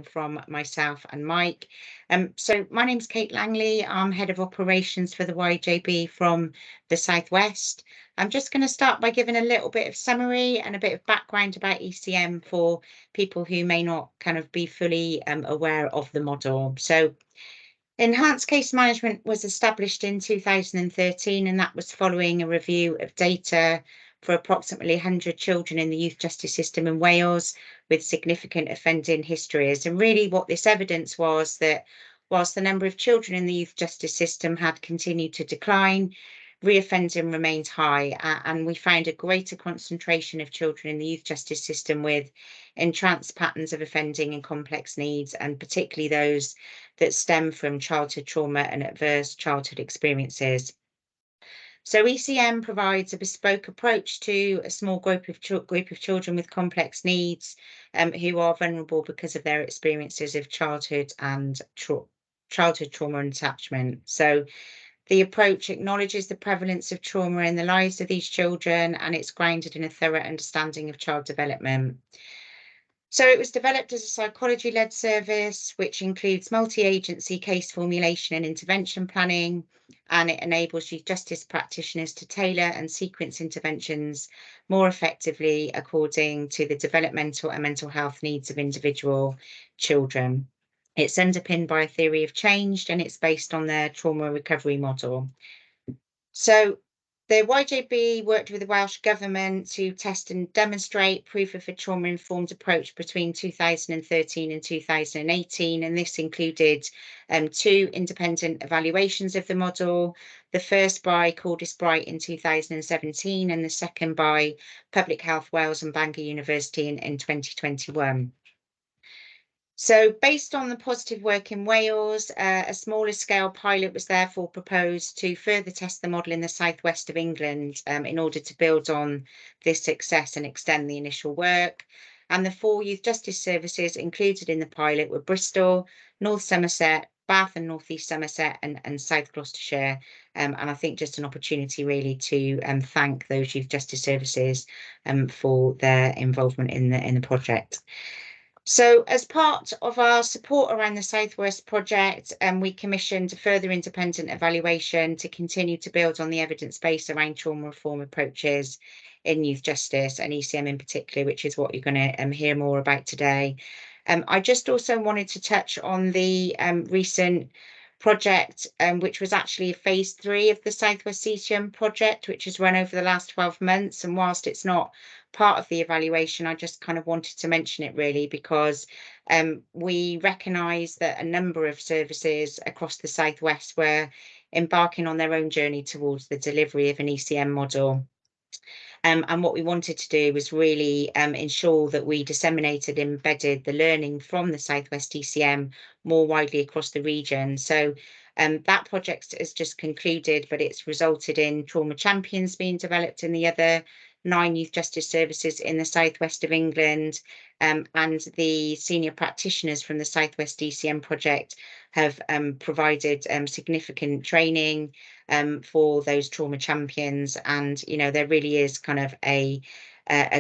from myself and Mike. So my name's Kate Langley. I'm Head of Operations for the YJB from the Southwest. I'm just going to start by giving a little bit of summary and a bit of background about ECM for people who may not kind of be fully aware of the model. So Enhanced Case Management was established in 2013, and that was following a review of data for approximately 100 children in the youth justice system in Wales with significant offending histories. And really what this evidence was that whilst the number of children in the youth justice system had continued to decline, reoffending remained high, and we found a greater concentration of children in the youth justice system with entranced patterns of offending and complex needs, and particularly those that stem from childhood trauma and adverse childhood experiences. So ECM provides a bespoke approach to a small group of children with complex needs who are vulnerable because of their experiences of childhood and childhood trauma and attachment. So the approach acknowledges the prevalence of trauma in the lives of these children, and it's grounded in a thorough understanding of child development. So it was developed as a psychology-led service, which includes multi-agency case formulation and intervention planning, and it enables youth justice practitioners to tailor and sequence interventions more effectively according to the developmental and mental health needs of individual children. It's underpinned by a theory of change, and it's based on their trauma recovery model. So the YJB worked with the Welsh Government to test and demonstrate proof of a trauma-informed approach between 2013 and 2018, and this included 2 independent evaluations of the model, the first by Cordis Bright in 2017 and the second by Public Health Wales and Bangor University in 2021. So based on the positive work in Wales, a smaller scale pilot was therefore proposed to further test the model in the southwest of England in order to build on this success and extend the initial work. And the 4 youth justice services included in the pilot were Bristol, North Somerset, Bath and North East Somerset and South Gloucestershire. And I think just an opportunity really to thank those youth justice services for their involvement in the project. So as part of our support around the Southwest project, we commissioned a further independent evaluation to continue to build on the evidence base around trauma reform approaches in youth justice and ECM in particular, which is what you're going to hear more about today. I just also wanted to touch on the recent project, which was actually phase 3 of the Southwest ECM project, which has run over the last 12 months. And whilst it's not part of the evaluation, I just kind of wanted to mention it really because we recognise that a number of services across the Southwest were embarking on their own journey towards the delivery of an ECM model. And what we wanted to do was really ensure that we disseminated and embedded the learning from the Southwest ECM more widely across the region. So that project has just concluded, but it's resulted in trauma champions being developed in the other 9 youth justice services in the southwest of England, and the senior practitioners from the Southwest ECM project have provided significant training for those trauma champions. And you know, there really is kind of a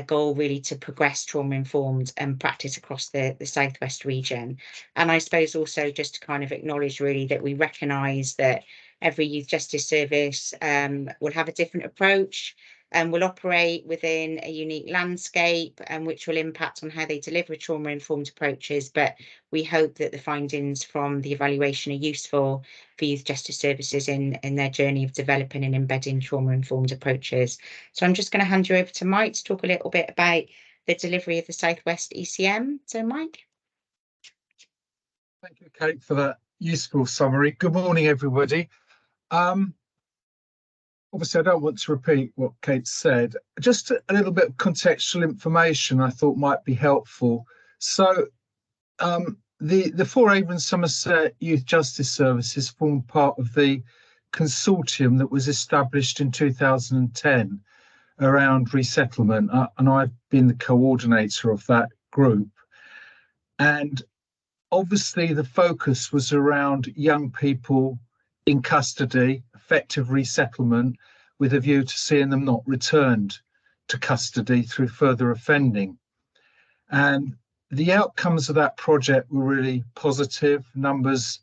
goal really to progress trauma-informed practice across the southwest region. And I suppose also just to kind of acknowledge really that we recognise that every youth justice service will have a different approach and will operate within a unique landscape, which will impact on how they deliver trauma-informed approaches. But we hope that the findings from the evaluation are useful for youth justice services in their journey of developing and embedding trauma-informed approaches. So I'm just going to hand you over to Mike to talk a little bit about the delivery of the Southwest ECM. So Mike. Thank you, Kate, for that useful summary. Good morning, everybody. Obviously, I don't want to repeat what Kate said. Just a little bit of contextual information I thought might be helpful. So the 4 Avon Somerset Youth Justice Services formed part of the consortium that was established in 2010 around resettlement, and I've been the coordinator of that group. And obviously the focus was around young people in custody, effective resettlement, with a view to seeing them not returned to custody through further offending. And the outcomes of that project were really positive. Numbers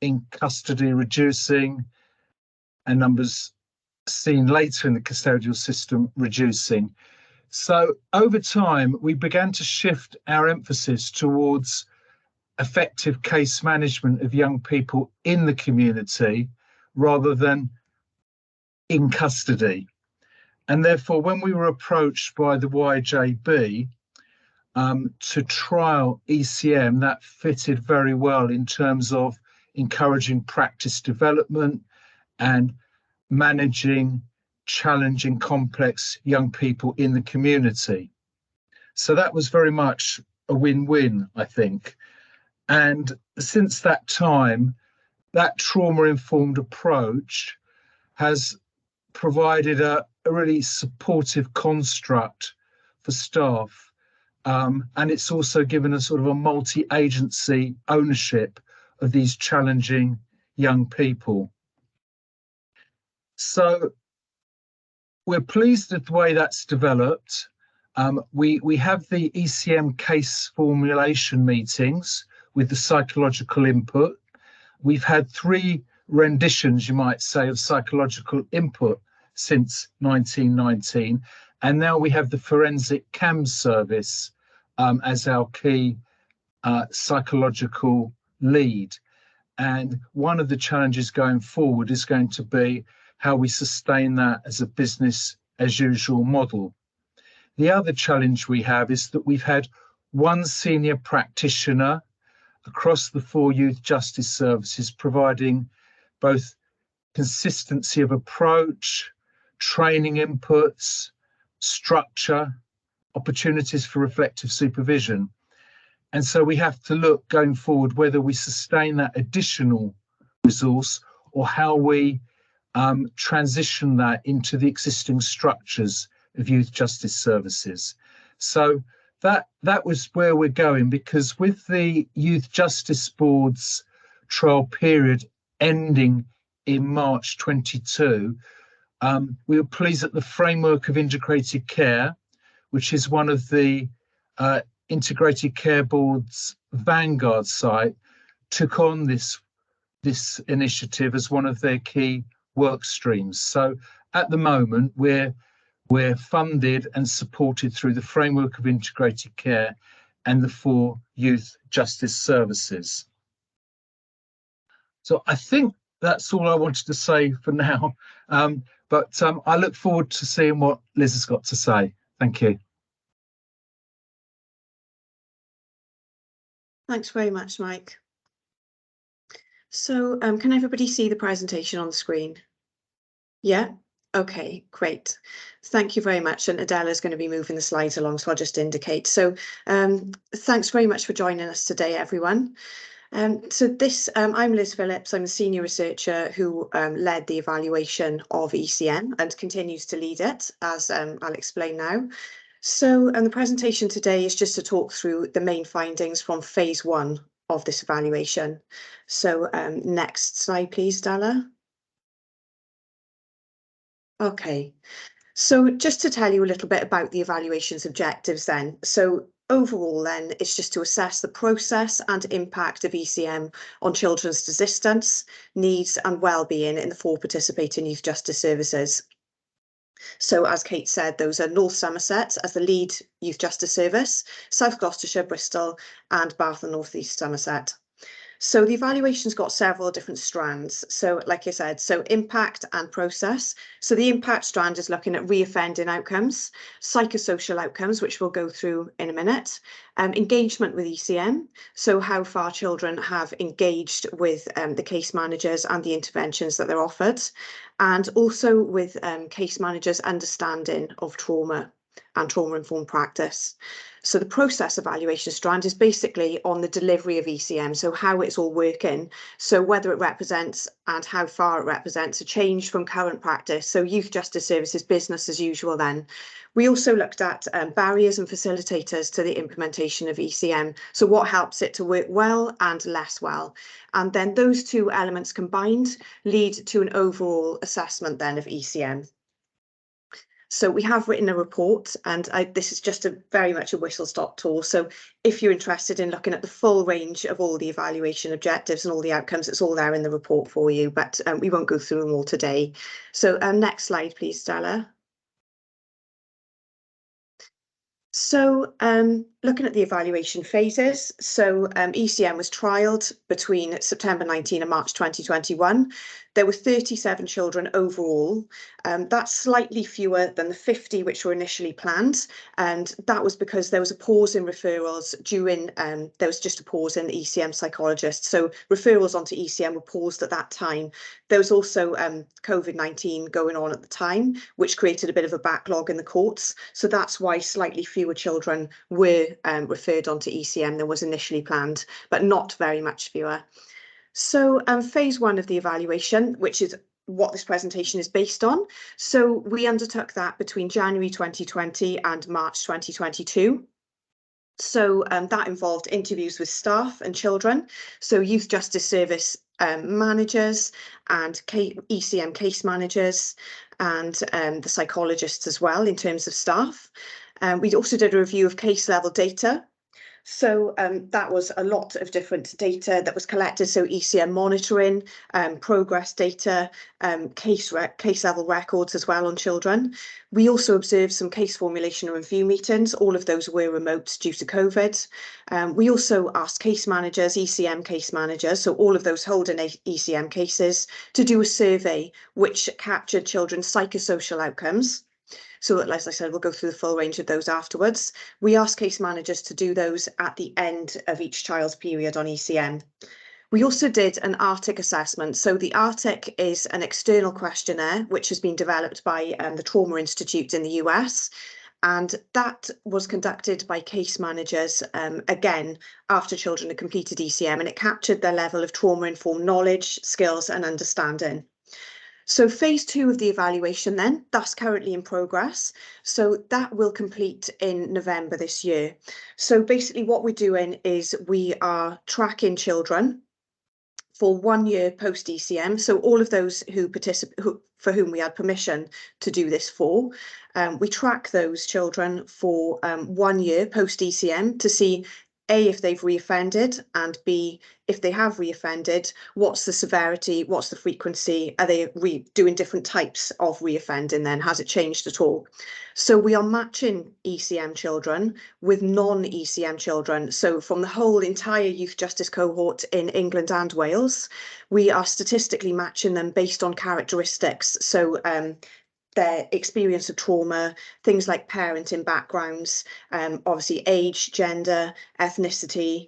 in custody reducing, and numbers seen later in the custodial system reducing. So over time, we began to shift our emphasis towards effective case management of young people in the community rather than in custody. And therefore, when we were approached by the YJB to trial ECM, that fitted very well in terms of encouraging practice development and managing challenging, complex young people in the community. So that was very much a win-win, I think. And since that time, that trauma-informed approach has provided a really supportive construct for staff. And it's also given a sort of a multi-agency ownership of these challenging young people. So we're pleased with the way that's developed. We have the ECM case formulation meetings with the psychological input. We've had 3 renditions, you might say, of psychological input since 1919. And now we have the forensic CAM service as our key psychological lead. And one of the challenges going forward is going to be how we sustain that as a business as usual model. The other challenge we have is that we've had one senior practitioner across the 4 youth justice services providing both consistency of approach, training inputs, structure, opportunities for reflective supervision. And so we have to look going forward whether we sustain that additional resource or how we transition that into the existing structures of youth justice services. So that was where we're going, because with the Youth Justice Board's trial period ending in March 22, we were pleased that the framework of integrated care, which is one of the Integrated Care Board's vanguard site, took on this initiative as one of their key work streams. So at the moment, we're funded and supported through the framework of integrated care and the 4 youth justice services. So I think that's all I wanted to say for now. But I look forward to seeing what Liz has got to say. Thank you. Thanks very much, Mike. So can everybody see the presentation on the screen? Yeah? Okay, great. Thank you very much. And Adela is going to be moving the slides along, so I'll just indicate. So thanks very much for joining us today, everyone. I'm Liz Phillips. I'm the senior researcher who led the evaluation of ECM and continues to lead it, as I'll explain now. So the presentation today is just to talk through the main findings from phase 1 of this evaluation. So next slide, please, Dalla. Okay, so just to tell you a little bit about the evaluation's objectives then. So overall then, it's just to assess the process and impact of ECM on children's resistance, needs and well-being in the 4 participating youth justice services. So as Kate said, those are North Somerset as the lead youth justice service, South Gloucestershire, Bristol and Bath and North East Somerset. So the evaluation's got several different strands. So like I said, so impact and process. So the impact strand is looking at reoffending outcomes, psychosocial outcomes, which we'll go through in a minute, engagement with ECM. So how far children have engaged with the case managers and the interventions that they're offered, and also with case managers' understanding of trauma and trauma-informed practice. So the process evaluation strand is basically on the delivery of ECM, so how it's all working, so whether it represents and how far it represents a change from current practice, so youth justice services business as usual then. We also looked at barriers and facilitators to the implementation of ECM, so what helps it to work well and less well. And then those 2 elements combined lead to an overall assessment then of ECM. So we have written a report, and this is just very much a whistle-stop tour. So if you're interested in looking at the full range of all the evaluation objectives and all the outcomes, it's all there in the report for you, but we won't go through them all today. So next slide, please, Stella. So looking at the evaluation phases, so ECM was trialled between September 19 and March 2021. There were 37 children overall. That's slightly fewer than the 50 which were initially planned, and that was because there was a pause in referrals during, there was just a pause in the ECM psychologists, so referrals onto ECM were paused at that time. There was also COVID-19 going on at the time, which created a bit of a backlog in the courts, so that's why slightly fewer children were referred onto ECM than was initially planned, but not very much fewer. So phase one of the evaluation, which is what this presentation is based on. So we undertook that between January 2020 and March 2022. So that involved interviews with staff and children, so Youth Justice Service managers and ECM case managers, and the psychologists as well in terms of staff. We also did a review of case level data. So that was a lot of different data that was collected. So ECM monitoring, progress data, case level records as well on children. We also observed some case formulation and review meetings. All of those were remote due to COVID. We also asked case managers, ECM case managers, so all of those holding ECM cases, to do a survey which captured children's psychosocial outcomes. So as I said, we'll go through the full range of those afterwards. We ask case managers to do those at the end of each child's period on ECM. We also did an Arctic assessment. So the Arctic is an external questionnaire which has been developed by the Trauma Institute in the US. And that was conducted by case managers, again, after children had completed ECM, and it captured their level of trauma-informed knowledge, skills and understanding. So phase two of the evaluation then, that's currently in progress. So that will complete in November this year. So basically what we're doing is we are tracking children for 1 year post ECM. So all of those for whom we had permission to do this for, we track those children for 1 year post ECM to see A, if they've reoffended, and B, if they have reoffended, what's the severity, what's the frequency, are they doing different types of reoffending then, has it changed at all? So we are matching ECM children with non-ECM children. So from the whole entire youth justice cohort in England and Wales, we are statistically matching them based on characteristics. So their experience of trauma, things like parenting backgrounds, obviously age, gender, ethnicity,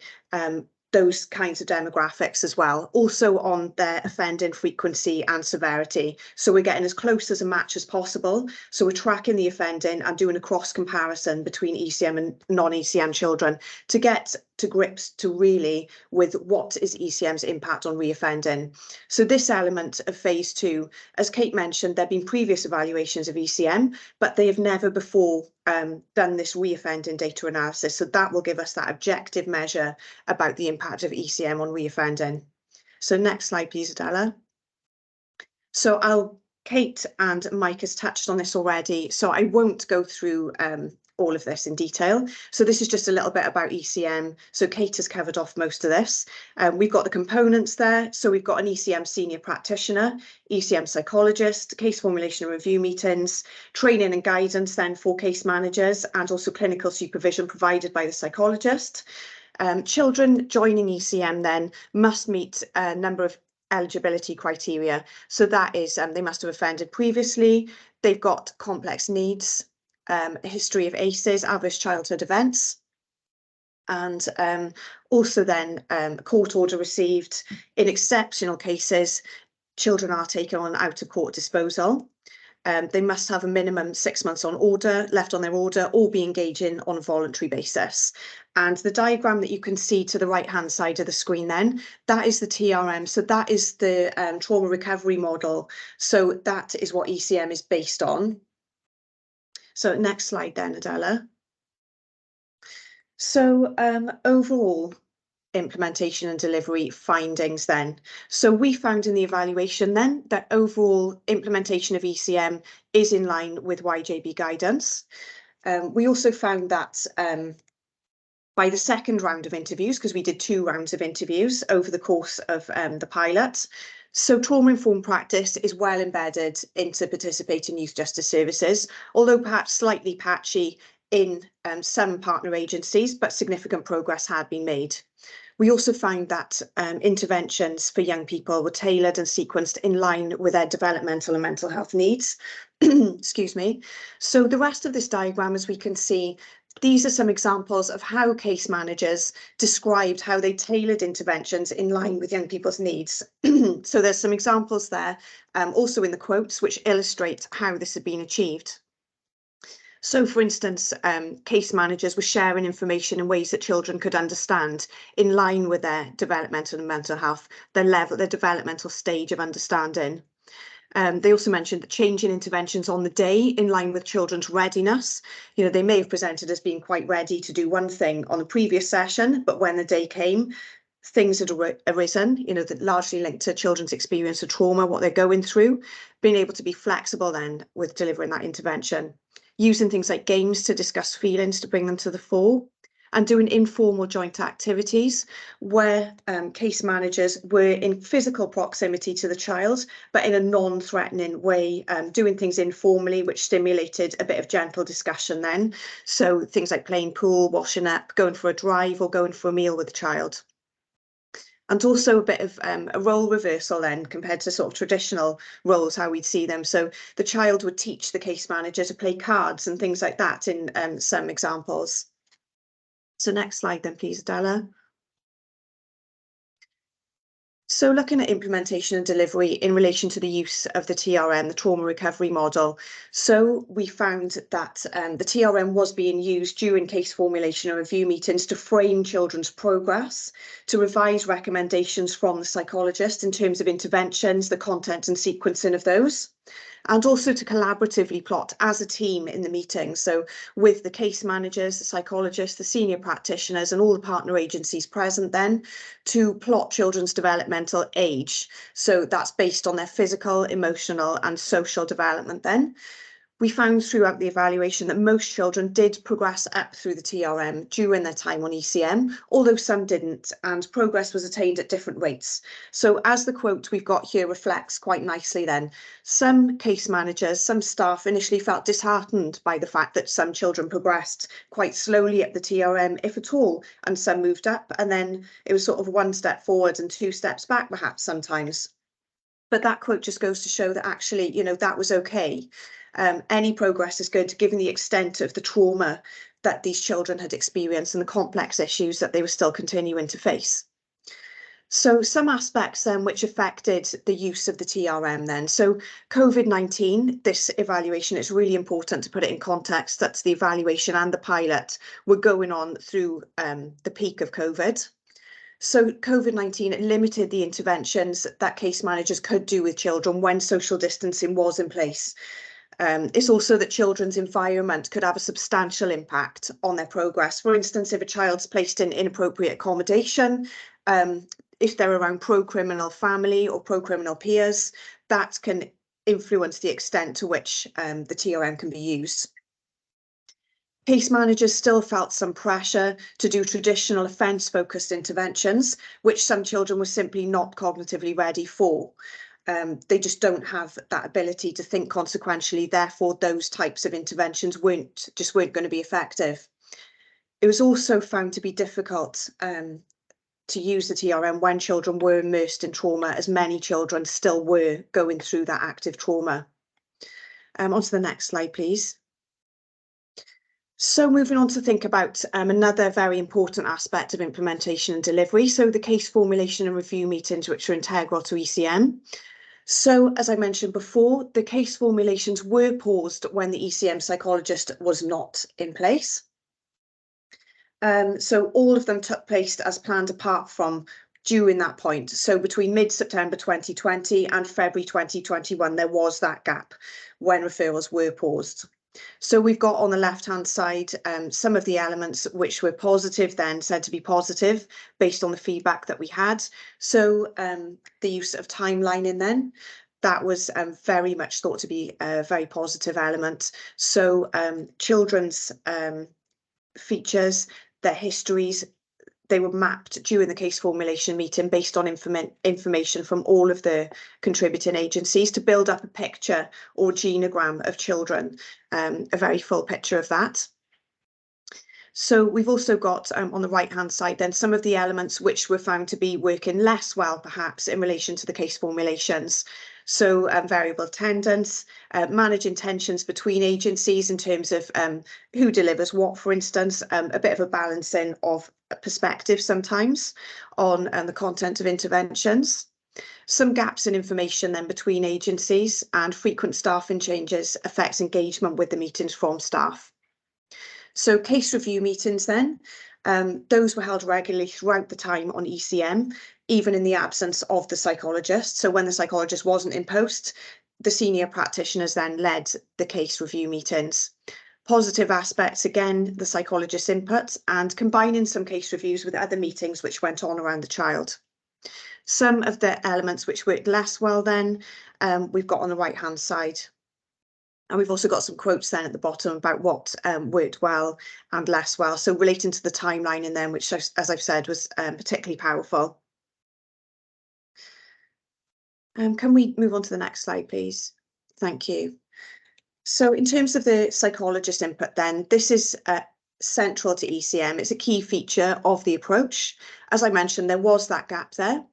those kinds of demographics as well. Also on their offending frequency and severity. So we're getting as close as a match as possible. So we're tracking the offending and doing a cross comparison between ECM and non-ECM children to get to grips to really with what is ECM's impact on reoffending. So this element of phase two, as Kate mentioned, there have been previous evaluations of ECM, but they have never before done this reoffending data analysis. So that will give us that objective measure about the impact of ECM on reoffending. So next slide, please, Adela. So Kate and Mike has touched on this already, so I won't go through all of this in detail. So this is just a little bit about ECM. So Kate has covered off most of this. We've got the components there. So we've got an ECM senior practitioner, ECM psychologist, case formulation and review meetings, training and guidance then for case managers, and also clinical supervision provided by the psychologist. Children joining ECM then must meet a number of eligibility criteria. So that is they must have offended previously, they've got complex needs, a history of ACEs, adverse childhood events, and also then court order received. In exceptional cases, children are taken on out of court disposal. They must have a minimum 6 months on order, left on their order, or be engaging on a voluntary basis. And the diagram that you can see to the right-hand side of the screen then, that is the TRM. So that is the trauma recovery model. So that is what ECM is based on. So next slide then, Adela. So overall, implementation and delivery findings then. So we found in the evaluation then that overall implementation of ECM is in line with YJB guidance. We also found that by the second round of interviews, because we did 2 rounds of interviews over the course of the pilot, so trauma-informed practice is well embedded into participating youth justice services, although perhaps slightly patchy in some partner agencies, but significant progress had been made. We also found that interventions for young people were tailored and sequenced in line with their developmental and mental health needs. Excuse me. So the rest of this diagram, as we can see, these are some examples of how case managers described how they tailored interventions in line with young people's needs. So there's some examples there, also in the quotes, which illustrate how this had been achieved. So, for instance, case managers were sharing information in ways that children could understand in line with their developmental and mental health, their developmental stage of understanding. They also mentioned that changing interventions on the day in line with children's readiness. You know, they may have presented as being quite ready to do one thing on the previous session, but when the day came, things had arisen, you know, that largely linked to children's experience of trauma, what they're going through, being able to be flexible then with delivering that intervention, using things like games to discuss feelings to bring them to the fore, and doing informal joint activities where case managers were in physical proximity to the child, but in a non-threatening way, doing things informally, which stimulated a bit of gentle discussion then. So things like playing pool, washing up, going for a drive, or going for a meal with the child. And also a bit of a role reversal then compared to sort of traditional roles, how we'd see them. So the child would teach the case manager to play cards and things like that in some examples. So next slide then, please, Adela. So looking at implementation and delivery in relation to the use of the TRM, the trauma recovery model. So we found that the TRM was being used during case formulation and review meetings to frame children's progress, to revise recommendations from the psychologist in terms of interventions, the content and sequencing of those, and also to collaboratively plot as a team in the meeting. So with the case managers, the psychologists, the senior practitioners and all the partner agencies present then to plot children's developmental age. So that's based on their physical, emotional and social development then. We found throughout the evaluation that most children did progress up through the TRM during their time on ECM, although some didn't, and progress was attained at different rates. So as the quote we've got here reflects quite nicely then, some case managers, some staff initially felt disheartened by the fact that some children progressed quite slowly up the TRM, if at all, and some moved up, and then it was sort of 1 step forward and 2 steps back perhaps sometimes. But that quote just goes to show that actually, you know, that was okay. Any progress is good given the extent of the trauma that these children had experienced and the complex issues that they were still continuing to face. So some aspects then which affected the use of the TRM then. So COVID-19, this evaluation, it's really important to put it in context that the evaluation and the pilot were going on through the peak of COVID. So COVID-19 limited the interventions that case managers could do with children when social distancing was in place. It's also that children's environment could have a substantial impact on their progress. For instance, if a child's placed in inappropriate accommodation, if they're around pro-criminal family or pro-criminal peers, that can influence the extent to which the TRM can be used. Case managers still felt some pressure to do traditional offence-focused interventions, which some children were simply not cognitively ready for. They just don't have that ability to think consequentially, therefore those types of interventions weren't going to be effective. It was also found to be difficult to use the TRM when children were immersed in trauma, as many children still were going through that active trauma. On to the next slide, please. So moving on to think about another very important aspect of implementation and delivery. So the case formulation and review meetings, which are integral to ECM. So as I mentioned before, the case formulations were paused when the ECM psychologist was not in place. So all of them took place as planned apart from during that point. So between mid-September 2020 and February 2021, there was that gap when referrals were paused. So we've got on the left-hand side some of the elements which were positive, then said to be positive based on the feedback that we had. So the use of timelining then, that was very much thought to be a very positive element. So children's features, their histories, they were mapped during the case formulation meeting based on information from all of the contributing agencies to build up a picture or genogram of children, a very full picture of that. So we've also got on the right hand side then some of the elements which were found to be working less well perhaps in relation to the case formulations. So variable attendance, managing tensions between agencies in terms of who delivers what, for instance, a bit of a balancing of perspective sometimes on the content of interventions. Some gaps in information then between agencies, and frequent staffing changes affects engagement with the meetings from staff. So case review meetings then, those were held regularly throughout the time on ECM, even in the absence of the psychologist. So when the psychologist wasn't in post, the senior practitioners then led the case review meetings. Positive aspects, again, the psychologist's input and combining some case reviews with other meetings which went on around the child. Some of the elements which worked less well then, we've got on the right hand side. And we've also got some quotes then at the bottom about what worked well and less well. So relating to the timeline in them, which, as I've said, was particularly powerful. Can we move on to the next slide, please? Thank you. So in terms of the psychologist input then, this is central to ECM. It's a key feature of the approach. As I mentioned, there was that gap there.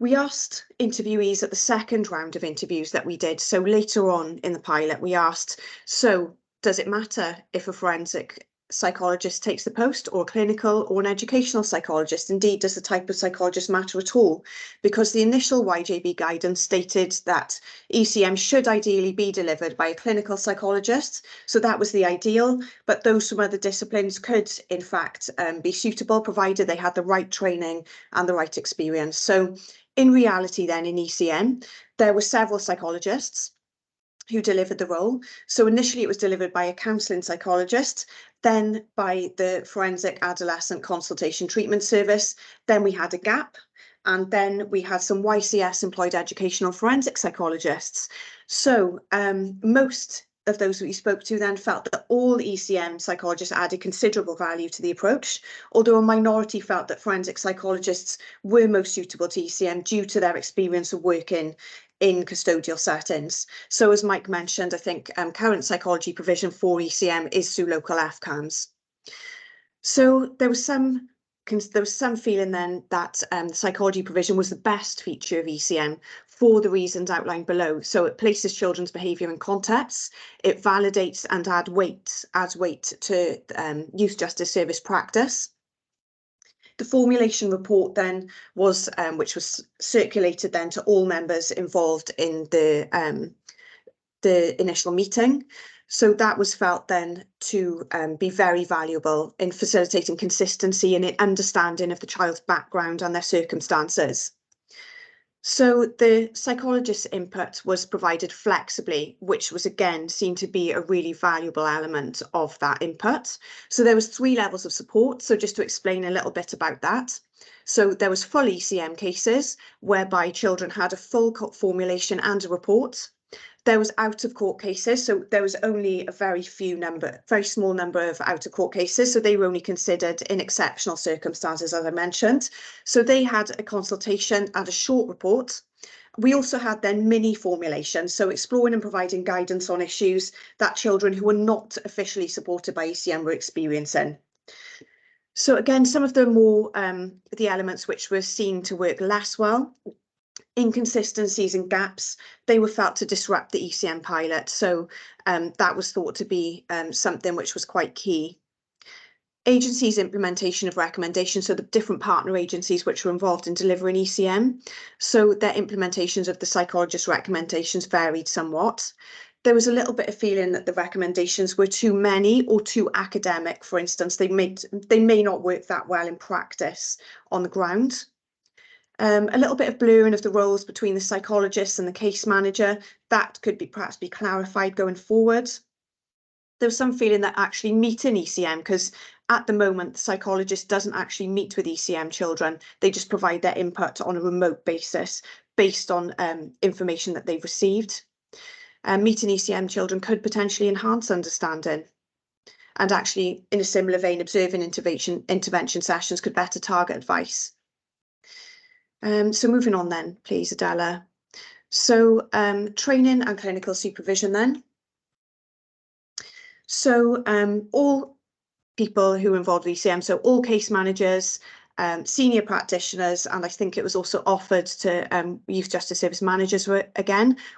We asked interviewees at the second round of interviews that we did, so later on in the pilot, we asked, so does it matter if a forensic psychologist takes the post, or a clinical or an educational psychologist? Indeed, does the type of psychologist matter at all? Because the initial YJB guidance stated that ECM should ideally be delivered by a clinical psychologist, so that was the ideal, but those from other disciplines could in fact be suitable provided they had the right training and the right experience. So in reality then in ECM, there were several psychologists who delivered the role. So initially it was delivered by a counselling psychologist, then by the Forensic Adolescent Consultation Treatment Service, then we had a gap, and then we had some YCS employed educational forensic psychologists. So most of those that we spoke to then felt that all ECM psychologists added considerable value to the approach, although a minority felt that forensic psychologists were most suitable to ECM due to their experience of working in custodial settings. So as Mike mentioned, I think current psychology provision for ECM is through local FCAMs. So there was some feeling then that the psychology provision was the best feature of ECM for the reasons outlined below. So it places children's behaviour in context, it validates and adds weight to youth justice service practice. The formulation report then was, which was circulated then to all members involved in the initial meeting. So that was felt then to be very valuable in facilitating consistency and understanding of the child's background and their circumstances. So the psychologist's input was provided flexibly, which was again seen to be a really valuable element of that input. So there was 3 levels of support. So just to explain a little bit about that. So there was full ECM cases whereby children had a full formulation and a report. There was out of court cases, so there was only a very small number of out of court cases, so they were only considered in exceptional circumstances, as I mentioned. So they had a consultation and a short report. We also had then mini formulations, so exploring and providing guidance on issues that children who were not officially supported by ECM were experiencing. So again, some of the more the elements which were seen to work less well, inconsistencies and gaps, they were felt to disrupt the ECM pilot. So that was thought to be something which was quite key. Agencies' implementation of recommendations, so the different partner agencies which were involved in delivering ECM. So their implementations of the psychologist's recommendations varied somewhat. There was a little bit of feeling that the recommendations were too many or too academic. For instance, they may not work that well in practice on the ground. A little bit of blurring of the roles between the psychologist and the case manager, that could perhaps be clarified going forward. there was some feeling that actually meeting ECM, because at the moment, the psychologist doesn't actually meet with ECM children. They just provide their input on a remote basis based on information that they've received. Meeting ECM children could potentially enhance understanding. And actually, in a similar vein, observing intervention sessions could better target advice. So moving on then, please, Adela. So training and clinical supervision then. So all people who are involved with ECM, so all case managers, senior practitioners, and I think it was also offered to youth justice service managers were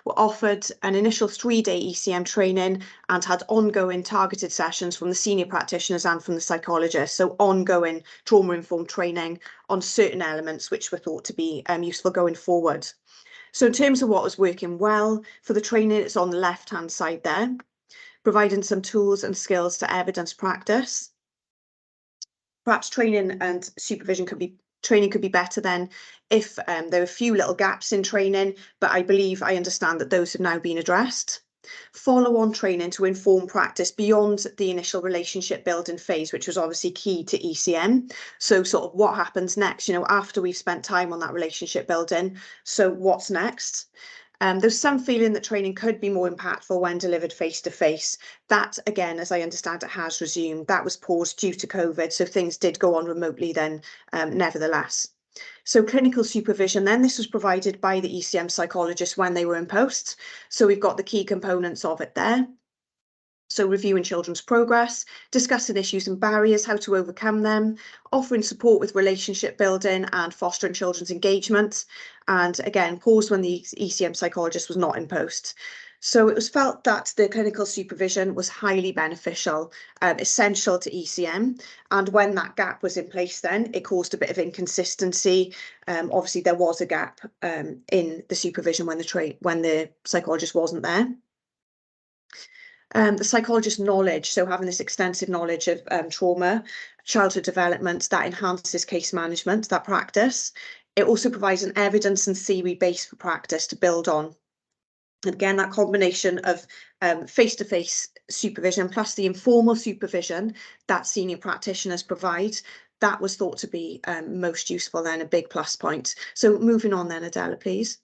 offered an initial 3-day ECM training and had ongoing targeted sessions from the senior practitioners and from the psychologists. So ongoing trauma-informed training on certain elements which were thought to be useful going forward. So in terms of what was working well for the training, it's on the left-hand side there, providing some tools and skills to evidence practice. Perhaps training and supervision could be better then if there were a few little gaps in training, but I understand that those have now been addressed. Follow-on training to inform practice beyond the initial relationship building phase, which was obviously key to ECM. So sort of what happens next, you know, after we've spent time on that relationship building. So what's next? There's some feeling that training could be more impactful when delivered face-to-face. That, again, as I understand it, has resumed. That was paused due to COVID, so things did go on remotely then, nevertheless. So clinical supervision then, this was provided by the ECM psychologists when they were in post. So we've got the key components of it there. So reviewing children's progress, discussing issues and barriers, how to overcome them, offering support with relationship building and fostering children's engagement. And again, paused when the ECM psychologist was not in post. So it was felt that the clinical supervision was highly beneficial, essential to ECM. And when that gap was in place then, it caused a bit of inconsistency. Obviously, there was a gap in the supervision when the psychologist wasn't there. The psychologist's knowledge, so having this extensive knowledge of trauma, childhood development, that enhances case management, that practice. It also provides an evidence and theory base for practice to build on. And again, that combination of face-to-face supervision plus the informal supervision that senior practitioners provide, that was thought to be most useful then, a big plus point. So moving on then, Adela, please.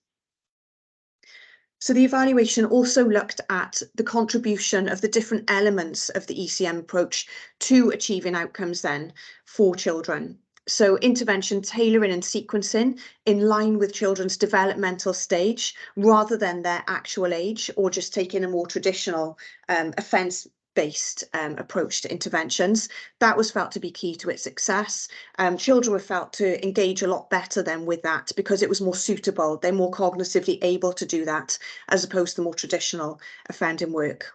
So the evaluation also looked at the contribution of the different elements of the ECM approach to achieving outcomes then for children. So intervention tailoring and sequencing in line with children's developmental stage rather than their actual age, or just taking a more traditional offence-based approach to interventions. That was felt to be key to its success. Children were felt to engage a lot better then with that because it was more suitable. They're more cognitively able to do that as opposed to more traditional offending work.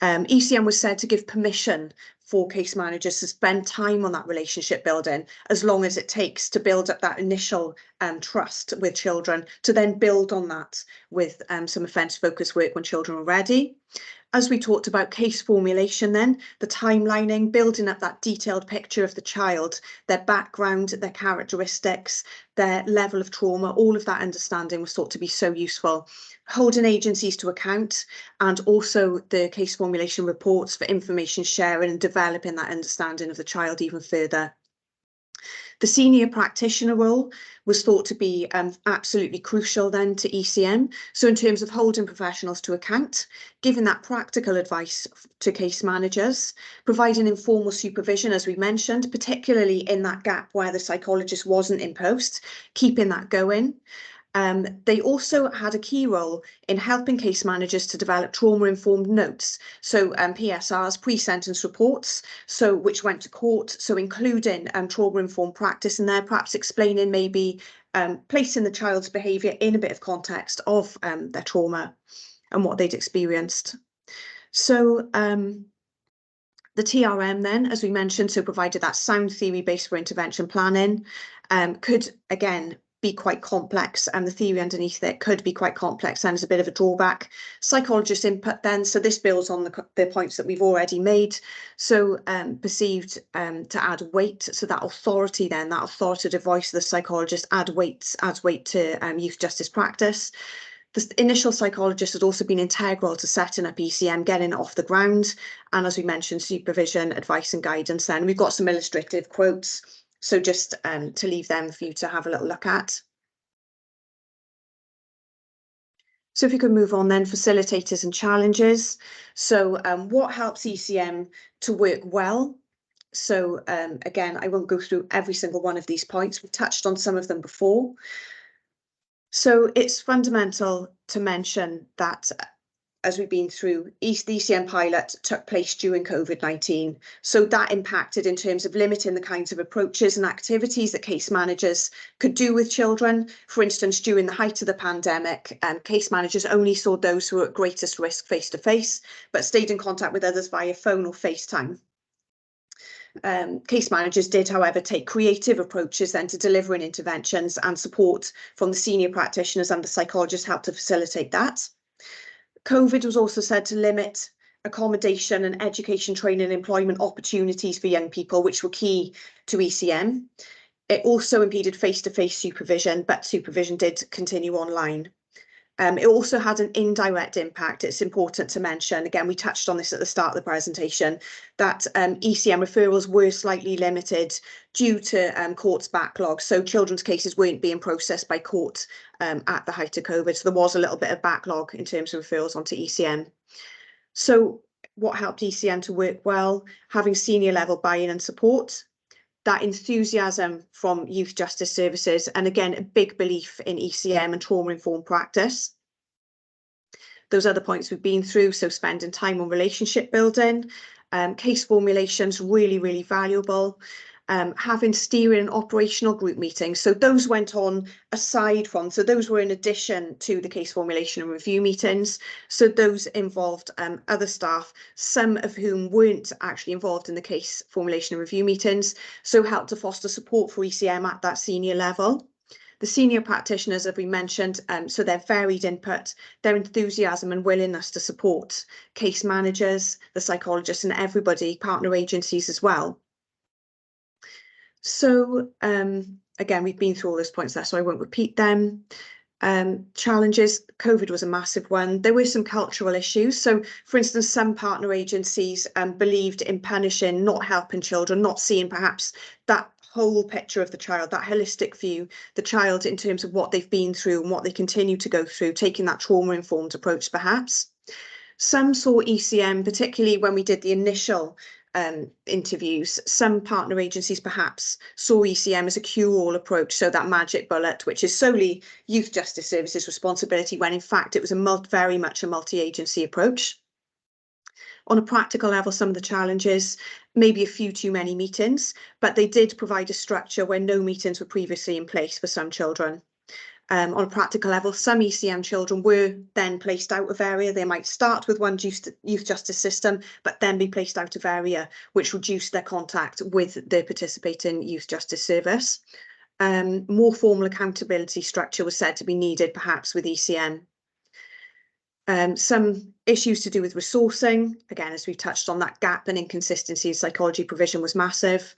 ECM was said to give permission for case managers to spend time on that relationship building as long as it takes to build up that initial trust with children, to then build on that with some offence-focused work when children are ready. As we talked about case formulation then, the timelining, building up that detailed picture of the child, their background, their characteristics, their level of trauma, all of that understanding was thought to be so useful. Holding agencies to account, and also the case formulation reports for information sharing and developing that understanding of the child even further. The senior practitioner role was thought to be absolutely crucial then to ECM. So in terms of holding professionals to account, giving that practical advice to case managers, providing informal supervision, as we mentioned, particularly in that gap where the psychologist wasn't in post, keeping that going. They also had a key role in helping case managers to develop trauma-informed notes, so PSRs, pre-sentence reports, so which went to court, so including trauma-informed practice in there, perhaps explaining maybe placing the child's behaviour in a bit of context of their trauma and what they'd experienced. So the TRM then, as we mentioned, so provided that sound theory base for intervention planning, could again be quite complex, and the theory underneath it could be quite complex and is a bit of a drawback. Psychologist input then, so this builds on the points that we've already made. So perceived to add weight, so that authority then, that authoritative voice of the psychologist adds weight to youth justice practice. The initial psychologist had also been integral to setting up ECM, getting it off the ground, and as we mentioned, supervision, advice and guidance. Then we've got some illustrative quotes, so just to leave them for you to have a little look at. So if you could move on then, facilitators and challenges. So what helps ECM to work well? So again, I won't go through every single one of these points. We've touched on some of them before. So it's fundamental to mention that as we've been through, the ECM pilot took place during COVID-19. So that impacted in terms of limiting the kinds of approaches and activities that case managers could do with children. For instance, during the height of the pandemic, case managers only saw those who were at greatest risk face-to-face, but stayed in contact with others via phone or FaceTime. Case managers did, however, take creative approaches then to delivering interventions, and support from the senior practitioners and the psychologists helped to facilitate that. COVID was also said to limit accommodation and education, training and employment opportunities for young people, which were key to ECM. It also impeded face-to-face supervision, but supervision did continue online. It also had an indirect impact. It's important to mention, again, we touched on this at the start of the presentation, that ECM referrals were slightly limited due to court's backlog. So children's cases weren't being processed by court at the height of COVID. So there was a little bit of backlog in terms of referrals onto ECM. So what helped ECM to work well? Having senior level buy-in and support, that enthusiasm from youth justice services, and again, a big belief in ECM and trauma-informed practice. Those other points we've been through, so spending time on relationship building, case formulations, really, really valuable. Having steering and operational group meetings. So those went on aside from, so those were in addition to the case formulation and review meetings. So those involved other staff, some of whom weren't actually involved in the case formulation and review meetings, so helped to foster support for ECM at that senior level. The senior practitioners, as we mentioned, so their varied input, their enthusiasm and willingness to support case managers, the psychologists and everybody, partner agencies as well. So again, we've been through all those points there, so I won't repeat them. Challenges, COVID was a massive one. There were some cultural issues. So for instance, some partner agencies believed in punishing, not helping children, not seeing perhaps that whole picture of the child, that holistic view, the child in terms of what they've been through and what they continue to go through, taking that trauma-informed approach perhaps. Some saw ECM, particularly when we did the initial interviews, some partner agencies perhaps saw ECM as a cure-all approach, so that magic bullet, which is solely Youth Justice Services' responsibility, when in fact it was very much a multi-agency approach. On a practical level, some of the challenges, maybe a few too many meetings, but they did provide a structure where no meetings were previously in place for some children. On a practical level, some ECM children were then placed out of area. They might start with one youth justice system, but then be placed out of area, which reduced their contact with the participating youth justice service. More formal accountability structure was said to be needed, perhaps with ECM. Some issues to do with resourcing. Again, as we've touched on, that gap and inconsistency in psychology provision was massive.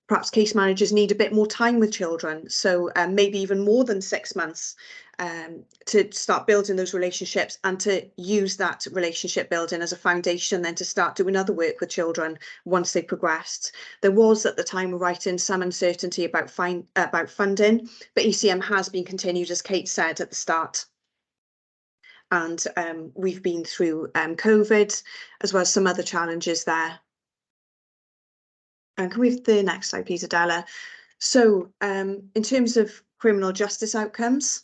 Perhaps case managers need a bit more time with children, so maybe even more than 6 months to start building those relationships and to use that relationship building as a foundation then to start doing other work with children once they progressed. There was at the time of writing some uncertainty about funding, but ECM has been continued, as Kate said at the start. And we've been through COVID as well as some other challenges there. And can we have the next slide, please, Adela? So in terms of criminal justice outcomes,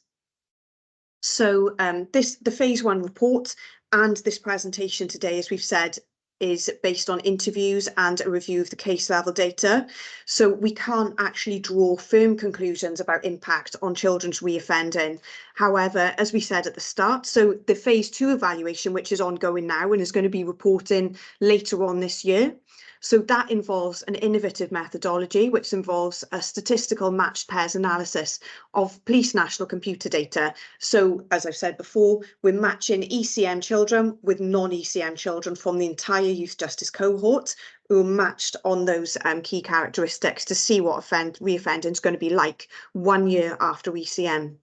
so the phase 1 report and this presentation today, as we've said, is based on interviews and a review of the case level data. So we can't actually draw firm conclusions about impact on children's reoffending. However, as we said at the start, so the phase 2 evaluation, which is ongoing now and is going to be reporting later on this year. So that involves an innovative methodology, which involves a statistical matched pairs analysis of police national computer data. So, as I've said before, we're matching ECM children with non-ECM children from the entire youth justice cohort who are matched on those key characteristics to see what reoffending is going to be like 1 year after ECM.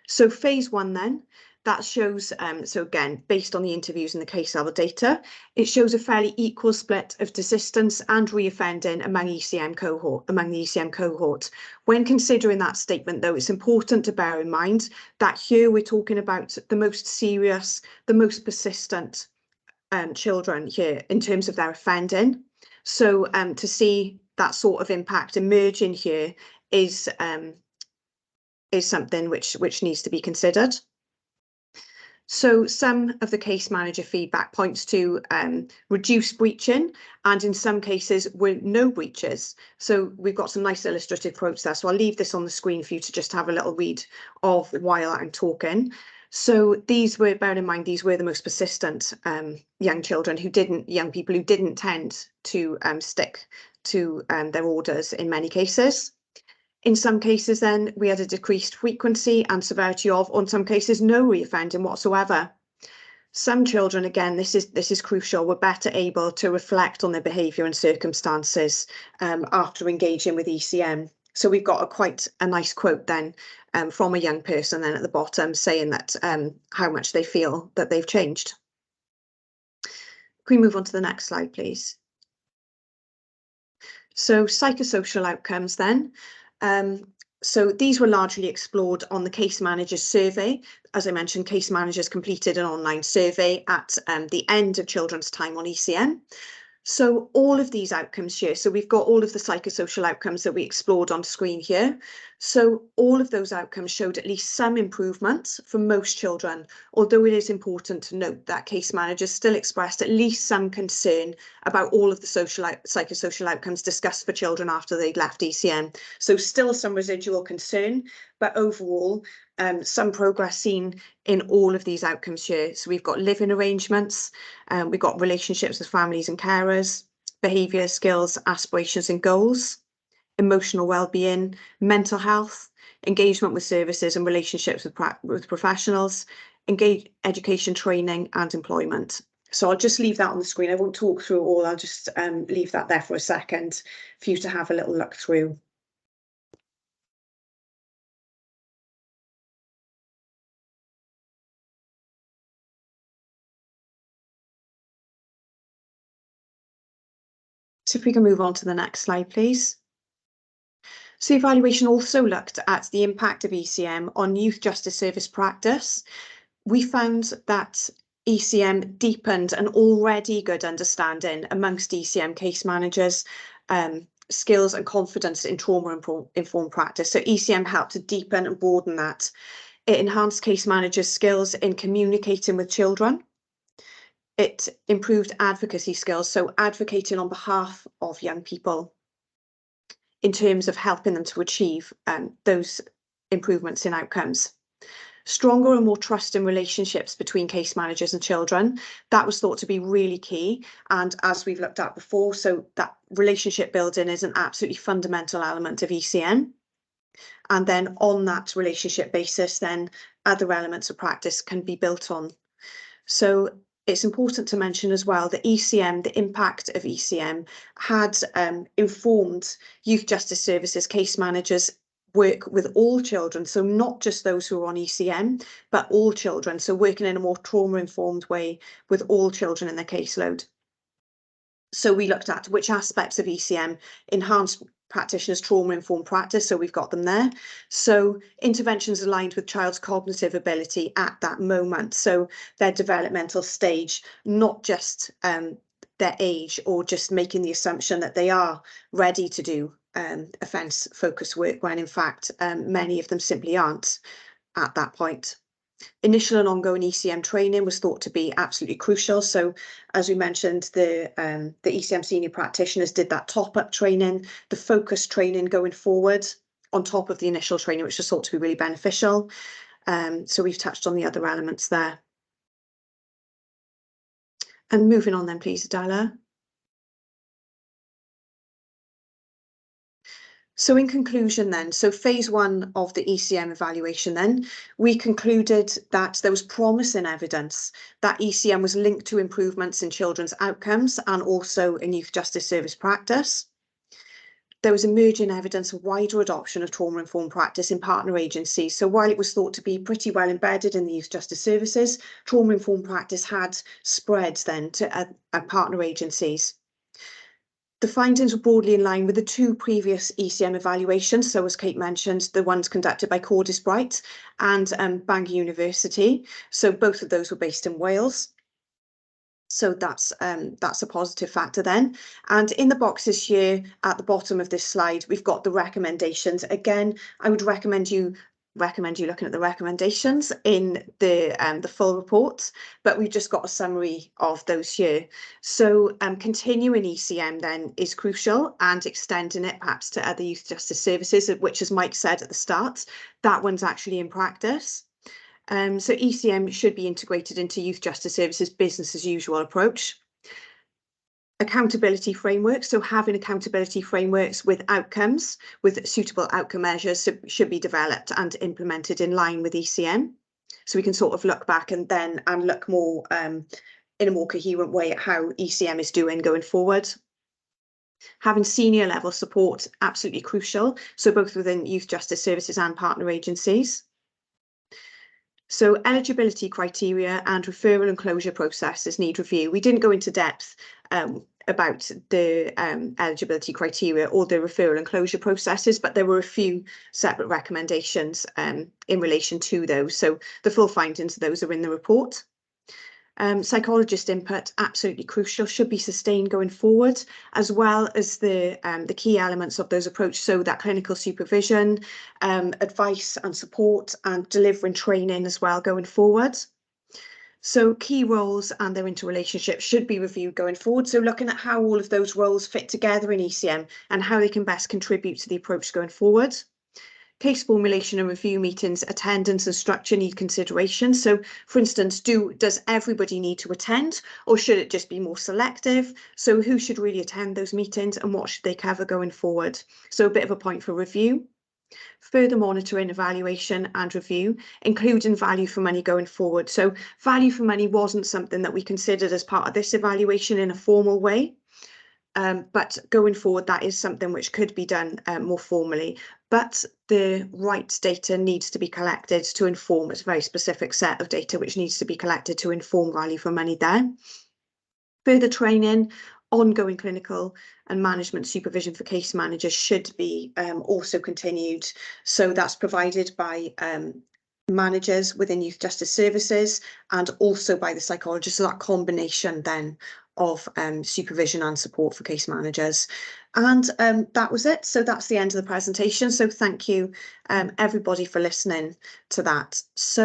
So phase 1 then, that shows, so again, based on the interviews and the case level data, it shows a fairly equal split of desistance and reoffending among the ECM cohort. When considering that statement, though, it's important to bear in mind that here we're talking about the most serious, the most persistent children here in terms of their offending. So to see that sort of impact emerging here is something which needs to be considered. So some of the case manager feedback points to reduced breaching, and in some cases were no breaches. So we've got some nice illustrative quotes there. So I'll leave this on the screen for you to just have a little read of while I'm talking. So these were, bear in mind, these were the most persistent young people who didn't tend to stick to their orders in many cases. In some cases, then, we had a decreased frequency and severity of, or in some cases, no reoffending whatsoever. Some children, again, this is crucial, were better able to reflect on their behaviour and circumstances after engaging with ECM. So we've got quite a nice quote then from a young person then at the bottom saying that how much they feel that they've changed. Can we move on to the next slide, please? So psychosocial outcomes then. So these were largely explored on the case managers survey. As I mentioned, case managers completed an online survey at the end of children's time on ECM. So all of these outcomes here, so we've got all of the psychosocial outcomes that we explored on screen here. So all of those outcomes showed at least some improvement for most children, although it is important to note that case managers still expressed at least some concern about all of the psychosocial outcomes discussed for children after they'd left ECM. So still some residual concern, but overall, some progress seen in all of these outcomes here. So we've got living arrangements, we've got relationships with families and carers, behaviour, skills, aspirations and goals, emotional well-being, mental health, engagement with services and relationships with professionals, education, training and employment. So I'll just leave that on the screen. I won't talk through it all. I'll just leave that there for a second for you to have a little look through. So if we can move on to the next slide, please. So the evaluation also looked at the impact of ECM on youth justice service practice. We found that ECM deepened an already good understanding amongst ECM case managers, skills and confidence in trauma-informed practice. So ECM helped to deepen and broaden that. It enhanced case managers' skills in communicating with children. It improved advocacy skills, so advocating on behalf of young people in terms of helping them to achieve those improvements in outcomes. Stronger and more trusting relationships between case managers and children, that was thought to be really key. And as we've looked at before, so that relationship building is an absolutely fundamental element of ECM. And then on that relationship basis, then other elements of practice can be built on. So it's important to mention as well that ECM, the impact of ECM, had informed youth justice services case managers work with all children, so not just those who are on ECM, but all children, so working in a more trauma-informed way with all children in their caseload. So we looked at which aspects of ECM enhanced practitioners' trauma-informed practice, so we've got them there. So interventions aligned with child's cognitive ability at that moment, so their developmental stage, not just their age, or just making the assumption that they are ready to do offence-focused work, when in fact many of them simply aren't at that point. Initial and ongoing ECM training was thought to be absolutely crucial. So as we mentioned, the ECM senior practitioners did that top-up training, the focused training going forward on top of the initial training, which was thought to be really beneficial. So we've touched on the other elements there. And moving on then, please, Adela. So in conclusion then, so phase 1 of the ECM evaluation then, we concluded that there was promising evidence that ECM was linked to improvements in children's outcomes and also in youth justice service practice. there was emerging evidence of wider adoption of trauma-informed practice in partner agencies. So while it was thought to be pretty well embedded in the youth justice services, trauma-informed practice had spread then to partner agencies. The findings were broadly in line with the 2 previous ECM evaluations. So as Kate mentioned, the ones conducted by Cordis Bright and Bangor University. So both of those were based in Wales. So that's a positive factor then. And in the boxes here at the bottom of this slide, we've got the recommendations. Again, I would recommend you looking at the recommendations in the full report, but we've just got a summary of those here. So continuing ECM then is crucial, and extending it perhaps to other youth justice services, which, as Mike said at the start, that one's actually in practice. So ECM should be integrated into youth justice services business as usual approach. Accountability frameworks, so having accountability frameworks with outcomes, with suitable outcome measures should be developed and implemented in line with ECM. So we can sort of look back and look more in a more coherent way at how ECM is doing going forward. Having senior level support, absolutely crucial. So both within youth justice services and partner agencies. So eligibility criteria and referral and closure processes need review. We didn't go into depth about the eligibility criteria or the referral and closure processes, but there were a few separate recommendations in relation to those. So the full findings of those are in the report. Psychologist input, absolutely crucial, should be sustained going forward, as well as the key elements of those approaches. So that clinical supervision, advice and support, and delivering training as well going forward. So key roles and their interrelationship should be reviewed going forward. So looking at how all of those roles fit together in ECM and how they can best contribute to the approach going forward. Case formulation and review meetings, attendance and structure need consideration. So, for instance, does everybody need to attend, or should it just be more selective? So who should really attend those meetings and what should they cover going forward? So a bit of a point for review. Further monitoring, evaluation and review, including value for money going forward. So value for money wasn't something that we considered as part of this evaluation in a formal way. But going forward, that is something which could be done more formally. But the right data needs to be collected to inform. It's a very specific set of data which needs to be collected to inform value for money there. Further training, ongoing clinical and management supervision for case managers should be also continued. So that's provided by managers within youth justice services and also by the psychologist. So that combination then of supervision and support for case managers. And that was it. So that's the end of the presentation. So thank you everybody for listening to that. So